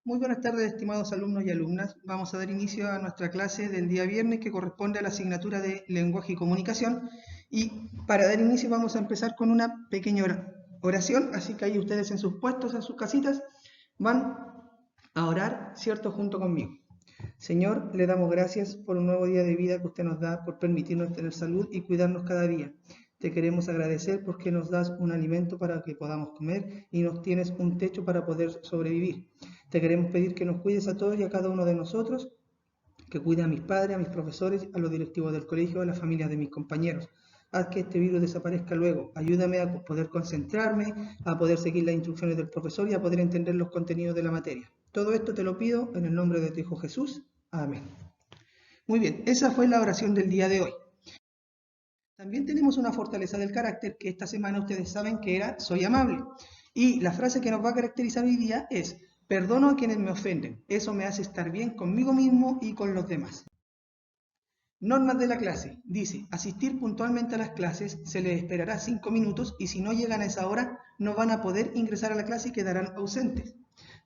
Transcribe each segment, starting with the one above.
Muy buenas tardes, estimados alumnos y alumnas. Vamos a dar inicio a nuestra clase del día viernes que corresponde a la asignatura de Lenguaje y Comunicación. Y para dar inicio vamos a empezar con una pequeña oración, así que ahí ustedes en sus puestos, en sus casitas, van a orar, ¿cierto?, junto conmigo. Señor, le damos gracias por un nuevo día de vida que usted nos da, por permitirnos tener salud y cuidarnos cada día. Te queremos agradecer porque nos das un alimento para que podamos comer y nos tienes un techo para poder sobrevivir. Te queremos pedir que nos cuides a todos y a cada uno de nosotros, que cuide a mis padres, a mis profesores, a los directivos del colegio, a las familias de mis compañeros. Haz que este virus desaparezca luego. Ayúdame a poder concentrarme, a poder seguir las instrucciones del profesor y a poder entender los contenidos de la materia. Todo esto te lo pido en el nombre de tu Hijo Jesús. Amén. Muy bien, esa fue la oración del día de hoy. También tenemos una fortaleza del carácter que esta semana ustedes saben que era soy amable. Y la frase que nos va a caracterizar hoy día es perdono a quienes me ofenden. Eso me hace estar bien conmigo mismo y con los demás. Normas de la clase. Dice, asistir puntualmente a las clases, se les esperará 5 minutos y si no llegan a esa hora no van a poder ingresar a la clase y quedarán ausentes.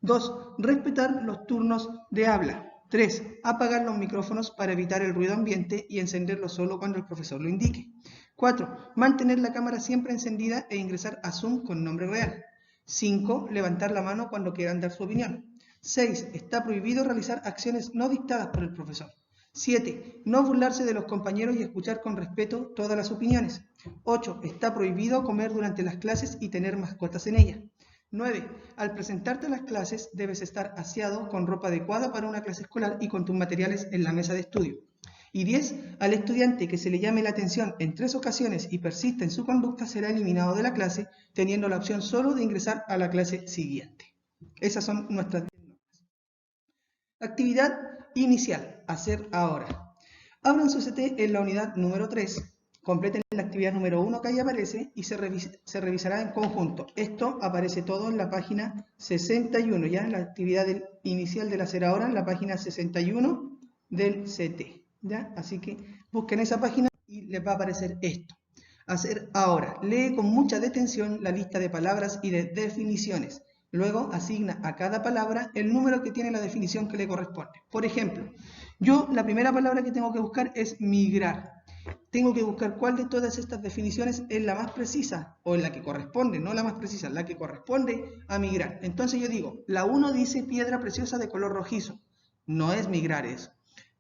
2. Respetar los turnos de habla. 3. Apagar los micrófonos para evitar el ruido ambiente y encenderlos solo cuando el profesor lo indique. 4. Mantener la cámara siempre encendida e ingresar a Zoom con nombre real. 5. Levantar la mano cuando quieran dar su opinión. 6. Está prohibido realizar acciones no dictadas por el profesor. 7. No burlarse de los compañeros y escuchar con respeto todas las opiniones. 8. Está prohibido comer durante las clases y tener mascotas en ellas. 9. Al presentarte a las clases debes estar aseado con ropa adecuada para una clase escolar y con tus materiales en la mesa de estudio. Y 10. Al estudiante que se le llame la atención en 3 ocasiones y persista en su conducta será eliminado de la clase, teniendo la opción solo de ingresar a la clase siguiente. Esas son nuestras normas. Actividad inicial, hacer ahora. Abran su CT en la unidad número 3, completen la actividad número 1 que ahí aparece y se revisará en conjunto. Esto aparece todo en la página 61, ya en la actividad inicial del hacer ahora, en la página 61 del CT. ¿Ya? Así que busquen esa página y les va a aparecer esto. Hacer ahora. Lee con mucha detención la lista de palabras y de definiciones. Luego asigna a cada palabra el número que tiene la definición que le corresponde. Por ejemplo, yo la primera palabra que tengo que buscar es migrar. Tengo que buscar cuál de todas estas definiciones es la más precisa o en la que corresponde, no la más precisa, la que corresponde a migrar. Entonces yo digo, la 1 dice piedra preciosa de color rojizo. No es migrar eso.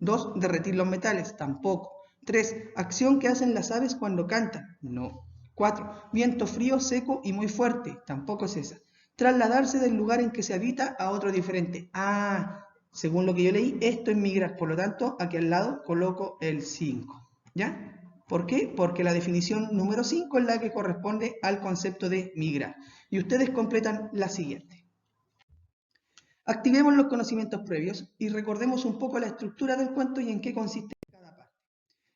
2, derretir los metales. Tampoco. 3, acción que hacen las aves cuando cantan. No. 4, viento frío, seco y muy fuerte. Tampoco es esa. Trasladarse del lugar en que se habita a otro diferente. Ah, según lo que yo leí, esto es migrar. Por lo tanto, aquí al lado coloco el 5. ¿Ya? ¿Por qué? Porque la definición número 5 es la que corresponde al concepto de migrar. Y ustedes completan la siguiente. Activemos los conocimientos previos y recordemos un poco la estructura del cuento y en qué consiste cada parte.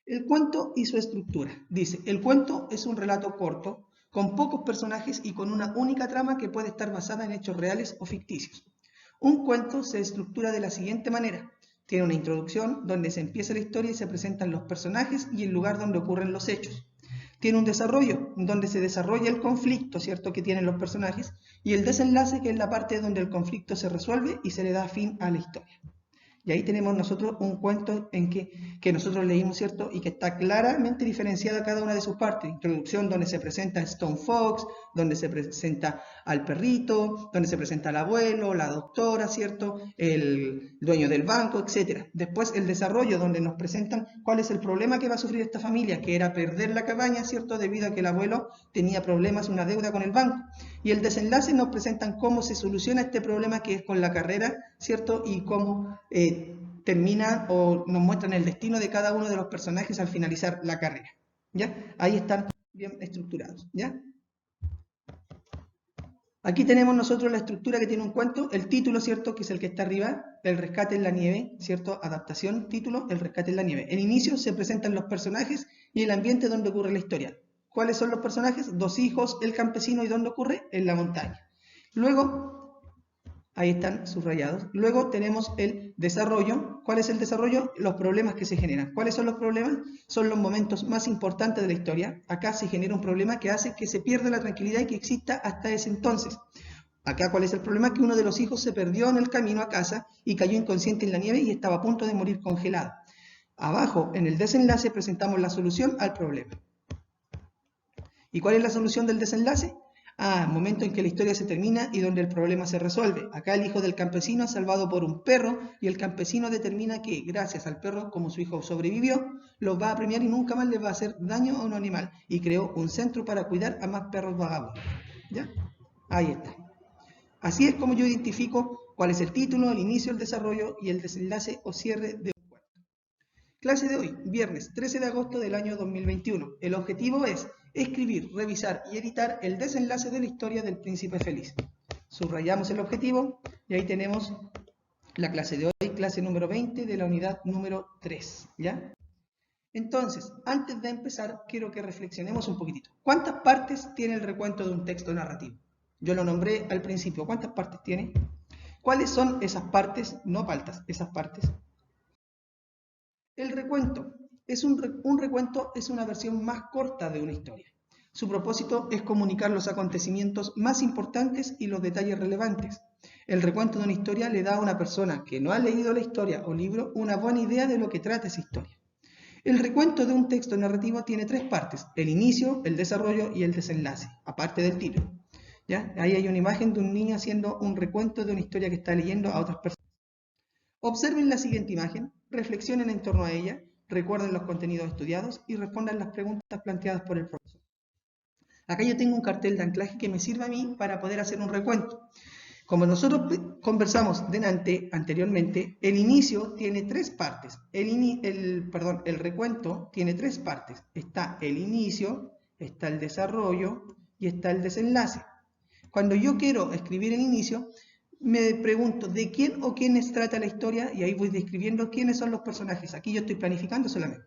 El cuento y su estructura. Dice, el cuento es un relato corto, con pocos personajes y con una única trama que puede estar basada en hechos reales o ficticios. Un cuento se estructura de la siguiente manera. Tiene una introducción donde se empieza la historia y se presentan los personajes y el lugar donde ocurren los hechos. Tiene un desarrollo donde se desarrolla el conflicto, ¿cierto?, que tienen los personajes, y el desenlace, que es la parte donde el conflicto se resuelve y se le da fin a la historia. Y ahí tenemos nosotros un cuento en que nosotros leímos, ¿cierto? Y que está claramente diferenciada cada una de sus partes. Introducción donde se presenta a Stone Fox, donde se presenta al perrito, donde se presenta al abuelo, la doctora, ¿cierto? El dueño del banco, etc. Después el desarrollo donde nos presentan cuál es el problema que va a sufrir esta familia, que era perder la cabaña, ¿cierto? Debido a que el abuelo tenía problemas, una deuda con el banco. Y el desenlace nos presentan cómo se soluciona este problema que es con la carrera, ¿cierto? Y cómo termina o nos muestran el destino de cada uno de los personajes al finalizar la carrera. ¿Ya? Ahí están bien estructurados. ¿Ya? Aquí tenemos nosotros la estructura que tiene un cuento, el título, ¿cierto?, que es el que está arriba, El rescate en la nieve, ¿cierto? Adaptación, título, El rescate en la nieve. En inicio se presentan los personajes y el ambiente donde ocurre la historia. ¿Cuáles son los personajes? 2 hijos, el campesino, ¿y dónde ocurre? En la montaña. Luego, ahí están subrayados. Luego tenemos el desarrollo. ¿Cuál es el desarrollo? Los problemas que se generan. ¿Cuáles son los problemas? Son los momentos más importantes de la historia. Acá se genera un problema que hace que se pierda la tranquilidad y que exista hasta ese entonces. Acá, ¿cuál es el problema? Que uno de los hijos se perdió en el camino a casa y cayó inconsciente en la nieve y estaba a punto de morir congelado. Abajo, en el desenlace, presentamos la solución al problema. ¿Y cuál es la solución del desenlace? Momento en que la historia se termina y donde el problema se resuelve. Acá el hijo del campesino es salvado por un perro y el campesino determina que, gracias al perro, como su hijo sobrevivió, los va a premiar y nunca más les va a hacer daño a un animal. Y creó un centro para cuidar a más perros vagabundos. ¿Ya? Ahí está. Así es como yo identifico cuál es el título, el inicio, el desarrollo y el desenlace o cierre de un cuento. Clase de hoy, viernes 13 de agosto del año 2021. El objetivo es escribir, revisar y editar el desenlace de la historia del Príncipe Feliz. Subrayamos el objetivo y ahí tenemos la clase de hoy, clase número 20 de la unidad número 3. ¿Ya? Entonces, antes de empezar, quiero que reflexionemos un poquitito. ¿Cuántas partes tiene el recuento de un texto narrativo? Yo lo nombré al principio. ¿Cuántas partes tiene? ¿Cuáles son esas partes? No faltas, esas partes. El recuento. Un recuento es una versión más corta de una historia. Su propósito es comunicar los acontecimientos más importantes y los detalles relevantes. El recuento de una historia le da a una persona que no ha leído la historia o libro una buena idea de lo que trata esa historia. El recuento de un texto narrativo tiene 3 partes: el inicio, el desarrollo y el desenlace, aparte del título. ¿Ya? Ahí hay una imagen de un niño haciendo un recuento de una historia que está leyendo a otras personas. Observen la siguiente imagen, reflexionen en torno a ella, recuerden los contenidos estudiados y respondan las preguntas planteadas por el profesor. Acá yo tengo un cartel de anclaje que me sirve a mí para poder hacer un recuento. Como nosotros conversamos anteriormente, el inicio tiene 3 partes. El recuento tiene 3 partes. Está el inicio, está el desarrollo y está el desenlace. Cuando yo quiero escribir el inicio, me pregunto de quién o quiénes trata la historia y ahí voy describiendo quiénes son los personajes. Aquí yo estoy planificando solamente.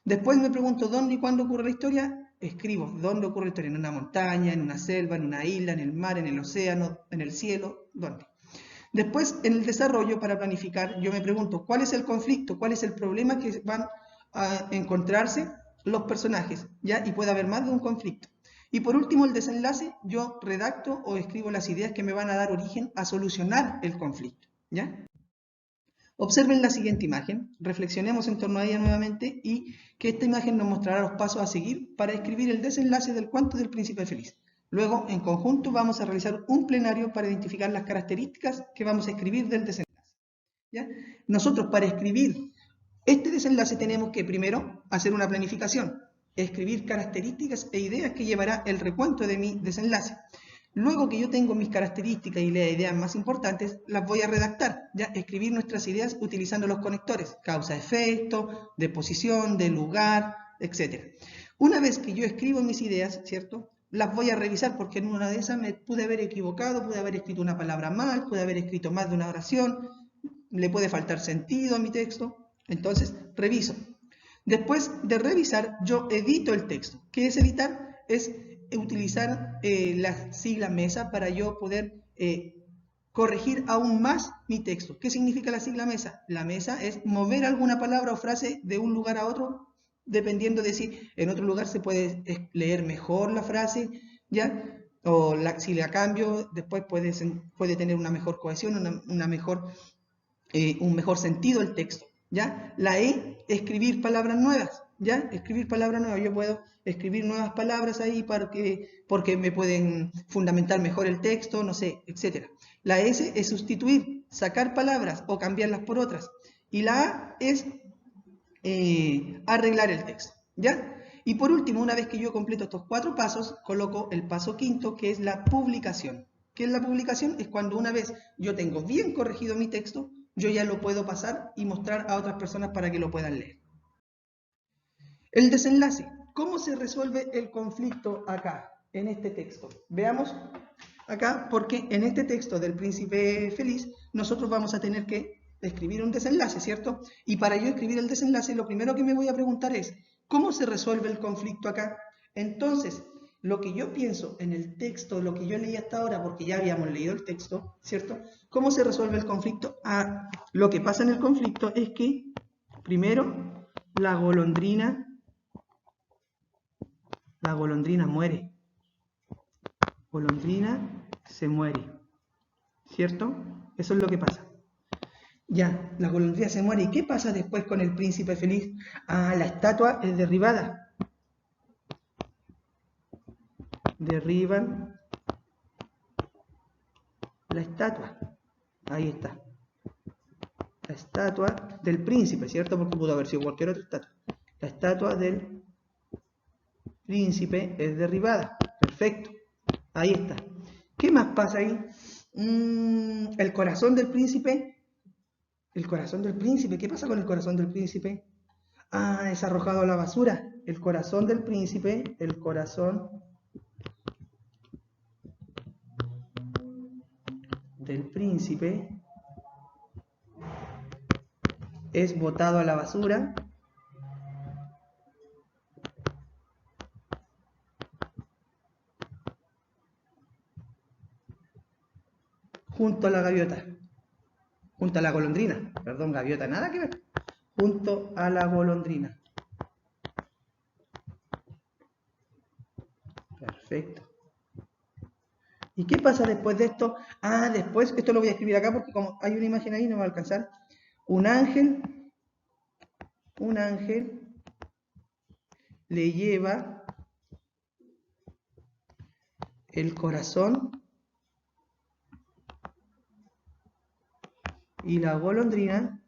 Después me pregunto dónde y cuándo ocurre la historia, escribo dónde ocurre la historia, en una montaña, en una selva, en una isla, en el mar, en el océano, en el cielo, ¿dónde? Después, en el desarrollo, para planificar, yo me pregunto cuál es el conflicto, cuál es el problema que van a encontrarse los personajes, ¿ya? Y puede haber más de un conflicto. Y por último, el desenlace, yo redacto o escribo las ideas que me van a dar origen a solucionar el conflicto, ¿ya? Observen la siguiente imagen, reflexionemos en torno a ella nuevamente y que esta imagen nos mostrará los pasos a seguir para escribir el desenlace del cuento del Príncipe Feliz. Luego, en conjunto, vamos a realizar un plenario para identificar las características que vamos a escribir del desenlace. ¿Ya? Nosotros, para escribir este desenlace, tenemos que primero hacer una planificación, escribir características e ideas que llevará el recuento de mi desenlace. Luego que yo tengo mis características y las ideas más importantes, las voy a redactar, ya escribir nuestras ideas utilizando los conectores, causa-efecto, de posición, de lugar, etc. Una vez que yo escribo mis ideas, ¿cierto? Las voy a revisar porque en una de esas me pude haber equivocado, pude haber escrito una palabra mal, pude haber escrito más de una oración, le puede faltar sentido a mi texto, entonces reviso. Después de revisar, yo edito el texto. ¿Qué es editar? Es utilizar la sigla MESA para yo poder corregir aún más mi texto. ¿Qué significa la sigla MESA? La MESA es mover alguna palabra o frase de un lugar a otro, dependiendo de si en otro lugar se puede leer mejor la frase, ¿ya? O si la cambio, después puede tener una mejor cohesión, un mejor sentido el texto. ¿Ya? La E, escribir palabras nuevas, ¿ya? Escribir palabras nuevas. Yo puedo escribir nuevas palabras ahí porque me pueden fundamentar mejor el texto, no sé, etc. La S es sustituir, sacar palabras o cambiarlas por otras. Y la A es arreglar el texto, ¿ya? Y por último, una vez que yo completo estos 4 pasos, coloco el paso quinto, que es la publicación. ¿Qué es la publicación? Es cuando una vez yo tengo bien corregido mi texto, yo ya lo puedo pasar y mostrar a otras personas para que lo puedan leer. El desenlace. ¿Cómo se resuelve el conflicto acá, en este texto? Veamos acá, porque en este texto del Príncipe Feliz, nosotros vamos a tener que escribir un desenlace, ¿cierto? Y para yo escribir el desenlace, lo primero que me voy a preguntar es, ¿cómo se resuelve el conflicto acá? Entonces, lo que yo pienso en el texto, lo que yo leí hasta ahora, porque ya habíamos leído el texto, ¿cierto? ¿Cómo se resuelve el conflicto? Lo que pasa en el conflicto es que, primero, la golondrina muere. Golondrina se muere. ¿cierto? Eso es lo que pasa. Ya, la golondrina se muere. ¿Y qué pasa después con el príncipe feliz? Ah, la estatua es derribada. Derriban la estatua. Ahí está. La estatua del príncipe, ¿cierto? Porque pudo haber sido cualquier otra estatua. La estatua del príncipe es derribada. Perfecto. Ahí está. ¿Qué más pasa ahí? El corazón del príncipe. El corazón del príncipe. ¿Qué pasa con el corazón del príncipe? Ah, es arrojado a la basura. El corazón del príncipe. El corazón del príncipe es botado a la basura junto a la gaviota, junto a la golondrina, perdón, gaviota, nada que ver, junto a la golondrina. Perfecto. ¿Y qué pasa después de esto? Ah, después, esto lo voy a escribir acá porque como hay una imagen ahí no me va a alcanzar. Un ángel le lleva el corazón y la golondrina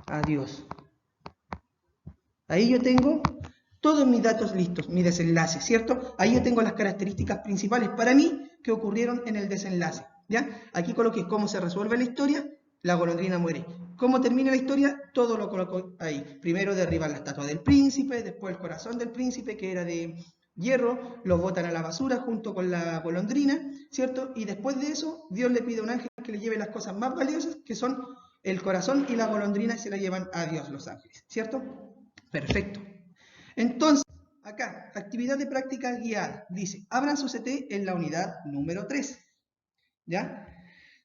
a Dios. Ahí yo tengo todos mis datos listos, mi desenlace, ¿cierto? Ahí yo tengo las características principales para mí que ocurrieron en el desenlace, ¿ya? Aquí coloqué cómo se resuelve la historia, la golondrina muere. ¿Cómo termina la historia? Todo lo coloco ahí. Primero derriban la estatua del príncipe, después el corazón del príncipe, que era de hierro, lo botan a la basura junto con la golondrina, ¿cierto? Y después de eso, Dios le pide a un ángel que le lleve las cosas más valiosas, que son el corazón y la golondrina, y se la llevan a Dios los ángeles, ¿cierto? Perfecto. Entonces, acá, actividad de práctica guiada. Dice, abran su CT en la unidad número 3. ¿Ya?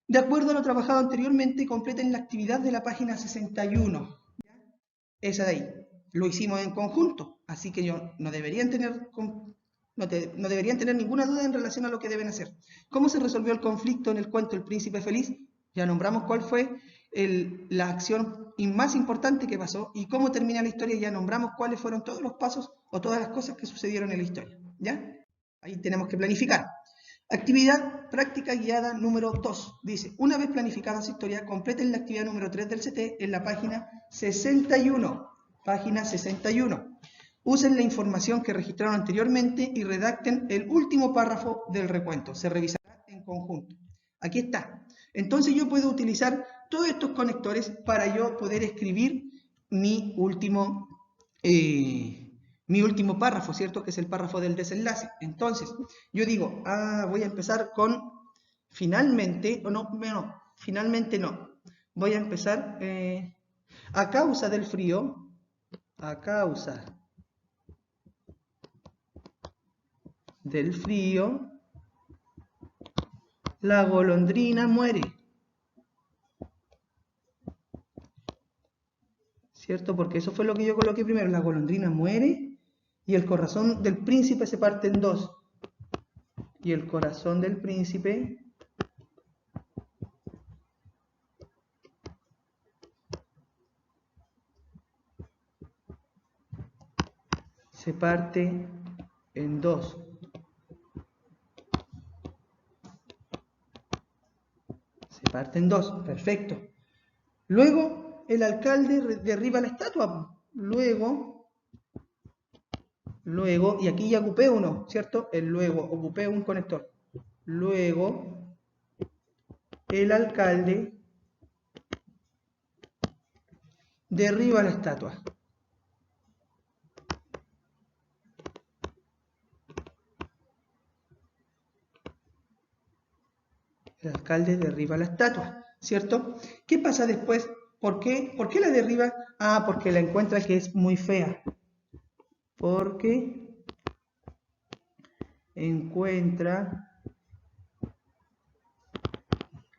De acuerdo a lo trabajado anteriormente, completen la actividad de la página 61. Esa de ahí. Lo hicimos en conjunto, así que no deberían tener ninguna duda en relación a lo que deben hacer. ¿Cómo se resolvió el conflicto en el cuento El Príncipe Feliz? Ya nombramos cuál fue la acción más importante que pasó y cómo termina la historia. Ya nombramos cuáles fueron todos los pasos o todas las cosas que sucedieron en la historia. ¿Ya? Ahí tenemos que planificar. Actividad práctica guiada número 2. Dice, una vez planificada su historia, completen la actividad número 3 del CT en la página 61. Página 61. Usen la información que registraron anteriormente y redacten el último párrafo del recuento. Se revisará en conjunto. Aquí está. Entonces yo puedo utilizar todos estos conectores para yo poder escribir mi último párrafo, ¿cierto? Que es el párrafo del desenlace. Entonces, yo digo, voy a empezar con finalmente, o no, finalmente no. Voy a empezar a causa del frío, a causa del frío, la golondrina muere. ¿Cierto? Porque eso fue lo que yo coloqué primero. La golondrina muere y el corazón del príncipe se parte en dos. Y el corazón del príncipe se parte en dos. Se parte en dos. Perfecto. Luego el alcalde derriba la estatua. Luego, y aquí ya ocupé uno, ¿cierto? Ocupé un conector. Luego, el alcalde derriba la estatua. El alcalde derriba la estatua, ¿cierto? ¿Qué pasa después? ¿Por qué la derriba? Porque la encuentra que es muy fea. Porque encuentra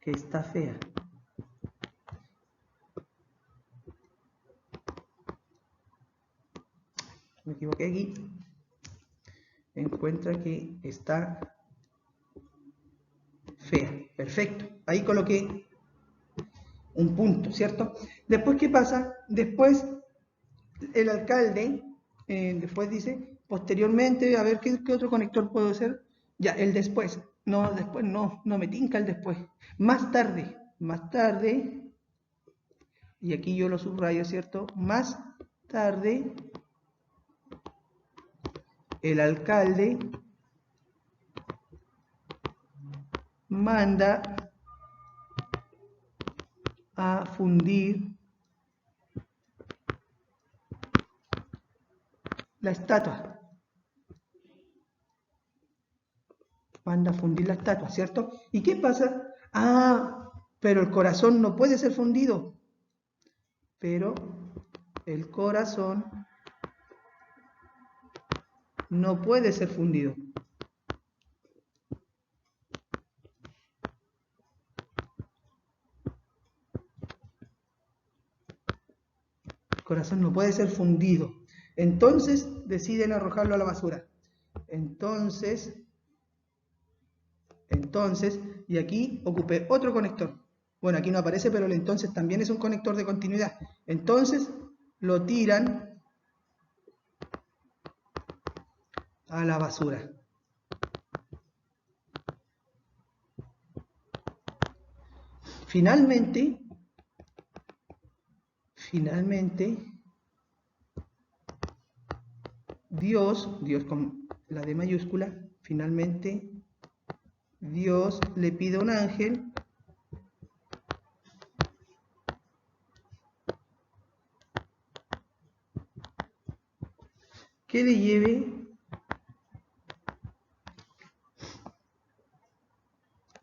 que está fea. Me equivoqué aquí. encuentra que está fea. Perfecto. Ahí coloqué un punto, ¿cierto? Después, ¿qué pasa? Después, el alcalde, después dice, posteriormente, a ver qué otro conector puedo hacer. Ya, el después. No, después no me tinca el después. Más tarde, y aquí yo lo subrayo, ¿cierto? Más tarde, el alcalde manda a fundir la estatua. Manda a fundir la estatua, ¿cierto? ¿Y qué pasa? Ah, pero el corazón no puede ser fundido. Pero el corazón no puede ser fundido. El corazón no puede ser fundido. Entonces deciden arrojarlo a la basura. Entonces, y aquí ocupé otro conector. Bueno, aquí no aparece, pero el entonces también es un conector de continuidad. Entonces lo tiran a la basura. Finalmente, Dios con la D mayúscula, finalmente Dios le pide a un ángel que le lleve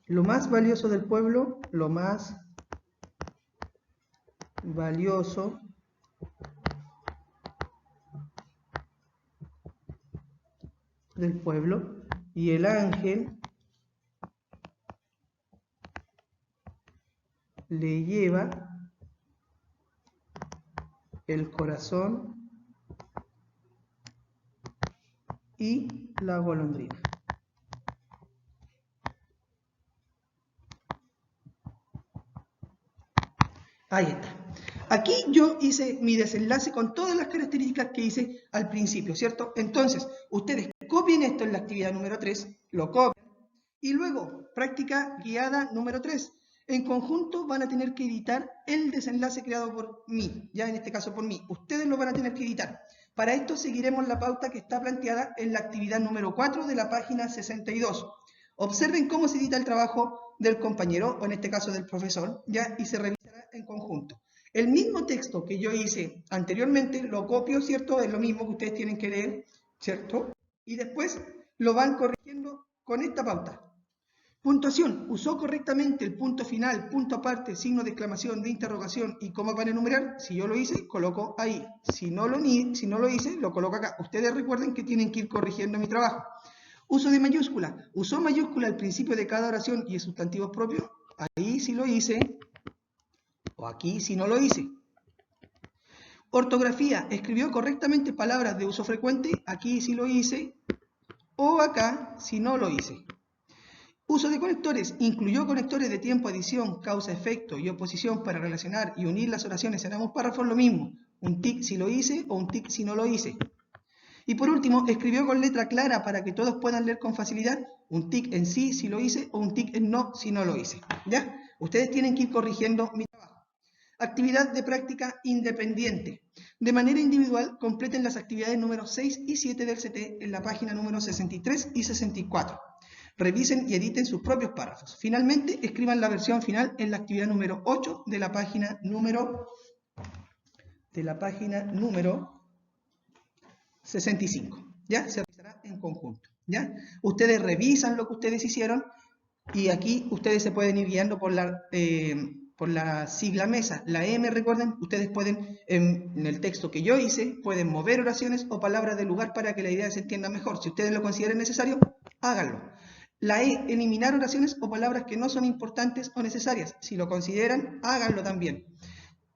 lo más valioso del pueblo, lo más valioso del pueblo, y el ángel le lleva el corazón y la golondrina. Ahí está. Aquí yo hice mi desenlace con todas las características que hice al principio, ¿cierto? Entonces, ustedes copien esto en la actividad número 3, lo copian, y luego, práctica guiada número 3. En conjunto van a tener que editar el desenlace creado por mí, ya en este caso por mí. Ustedes lo van a tener que editar. Para esto seguiremos la pauta que está planteada en la actividad número 4 de la página 62. Observen cómo se edita el trabajo del compañero, o en este caso del profesor, ya, y se revisará en conjunto. El mismo texto que yo hice anteriormente, lo copio, ¿cierto? Es lo mismo que ustedes tienen que leer, ¿cierto? Y después lo van corrigiendo con esta pauta. Puntuación. ¿Usó correctamente el punto final, punto aparte, signo de exclamación, de interrogación y coma para enumerar? Si yo lo hice, coloco ahí. Si no lo hice, lo coloco acá. Ustedes recuerden que tienen que ir corrigiendo mi trabajo. Uso de mayúscula. ¿Usó mayúscula al principio de cada oración y sustantivos propios? Ahí sí lo hice. O aquí sí no lo hice. Ortografía. ¿Escribió correctamente palabras de uso frecuente? Aquí sí lo hice. O acá sí no lo hice. Uso de conectores. ¿Incluyó conectores de tiempo, adición, causa, efecto y oposición para relacionar y unir las oraciones en ambos párrafos? Lo mismo. Un tic si lo hice o un tic si no lo hice. Y por último, ¿escribió con letra clara para que todos puedan leer con facilidad? Un tic en sí si lo hice o un tic en no si no lo hice. ¿Ya? Ustedes tienen que ir corrigiendo mi trabajo. Actividad de práctica independiente. De manera individual, completen las actividades número 6 y 7 del CT en la página número 63 y 64. Revisen y editen sus propios párrafos. Finalmente, escriban la versión final en la actividad número 8 de la página número 65. ¿Ya? Se revisará en conjunto. ¿Ya? Ustedes revisan lo que ustedes hicieron y aquí ustedes se pueden ir guiando por la sigla mesa. La M, recuerden, ustedes pueden, en el texto que yo hice, pueden mover oraciones o palabras del lugar para que la idea se entienda mejor. Si ustedes lo consideren necesario, háganlo. La E, eliminar oraciones o palabras que no son importantes o necesarias. Si lo consideran, háganlo también.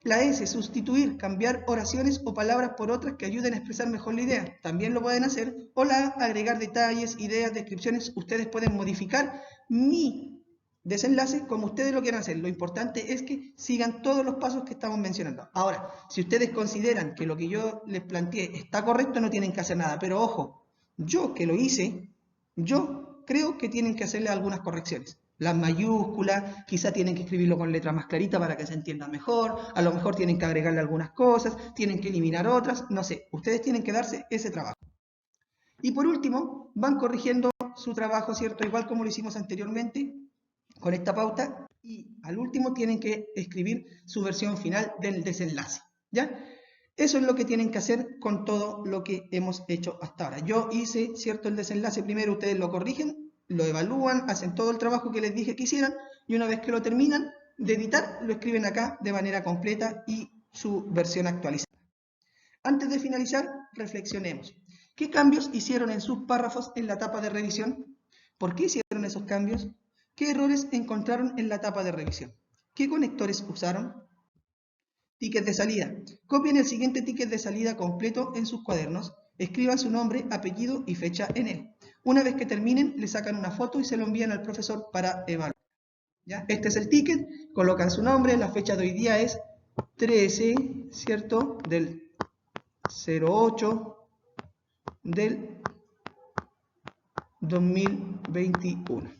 La S, sustituir, cambiar oraciones o palabras por otras que ayuden a expresar mejor la idea. También lo pueden hacer. O la A, agregar detalles, ideas, descripciones. Ustedes pueden modificar mi desenlace como ustedes lo quieran hacer. Lo importante es que sigan todos los pasos que estamos mencionando. Ahora, si ustedes consideran que lo que yo les planteé está correcto, no tienen que hacer nada. Pero ojo, yo que lo hice, yo creo que tienen que hacerle algunas correcciones. Las mayúsculas, quizá tienen que escribirlo con letra más clarita para que se entienda mejor, a lo mejor tienen que agregarle algunas cosas, tienen que eliminar otras, no sé, ustedes tienen que darse ese trabajo. Y por último, van corrigiendo su trabajo, ¿cierto? Igual como lo hicimos anteriormente, con esta pauta, y al último tienen que escribir su versión final del desenlace, ¿ya? Eso es lo que tienen que hacer con todo lo que hemos hecho hasta ahora. Yo hice, ¿cierto?, el desenlace primero, ustedes lo corrigen, lo evalúan, hacen todo el trabajo que les dije que hicieran, y una vez que lo terminan de editar, lo escriben acá de manera completa y su versión actualizada. Antes de finalizar, reflexionemos. ¿Qué cambios hicieron en sus párrafos en la etapa de revisión? ¿Por qué hicieron esos cambios? ¿Qué errores encontraron en la etapa de revisión? ¿Qué conectores usaron? Ticket de salida. Copien el siguiente ticket de salida completo en sus cuadernos. Escriban su nombre, apellido y fecha en él. Una vez que terminen, le sacan una foto y se lo envían al profesor para evaluar. ¿Ya? Este es el ticket, colocan su nombre, la fecha de hoy día es 13, ¿cierto? Del 08 del 2021.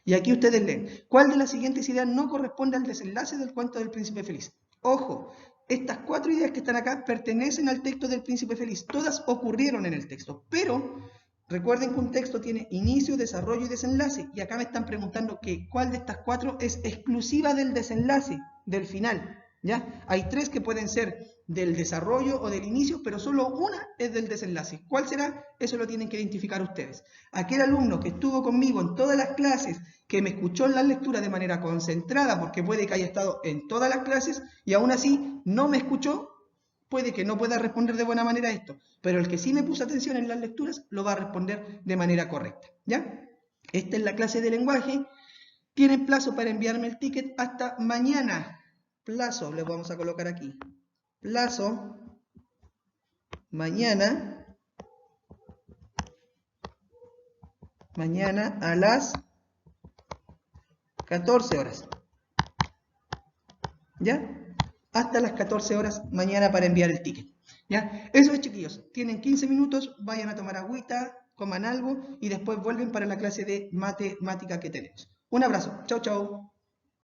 Y aquí ustedes leen, ¿cuál de las siguientes ideas no corresponde al desenlace del cuento del Príncipe Feliz? Ojo, estas 4 ideas que están acá pertenecen al texto del Príncipe Feliz, todas ocurrieron en el texto, pero recuerden que un texto tiene inicio, desarrollo y desenlace, y acá me están preguntando que cuál de estas 4 es exclusiva del desenlace, del final, ¿ya? Hay 3 que pueden ser del desarrollo o del inicio, pero solo una es del desenlace. ¿Cuál será? Eso lo tienen que identificar ustedes. Aquel alumno que estuvo conmigo en todas las clases, que me escuchó en las lecturas de manera concentrada, porque puede que haya estado en todas las clases y aún así no me escuchó, puede que no pueda responder de buena manera esto, pero el que sí me puso atención en las lecturas lo va a responder de manera correcta, ¿ya? Esta es la clase de lenguaje. Tienen plazo para enviarme el ticket hasta mañana. Plazo, le vamos a colocar aquí. Plazo, mañana a las 14 horas. ¿Ya? Hasta las 14 horas mañana para enviar el ticket. ¿Ya? Eso es, chiquillos. Tienen 15 minutos, vayan a tomar agüita, coman algo y después vuelven para la clase de matemática que tenemos. Un abrazo. Chau, chau.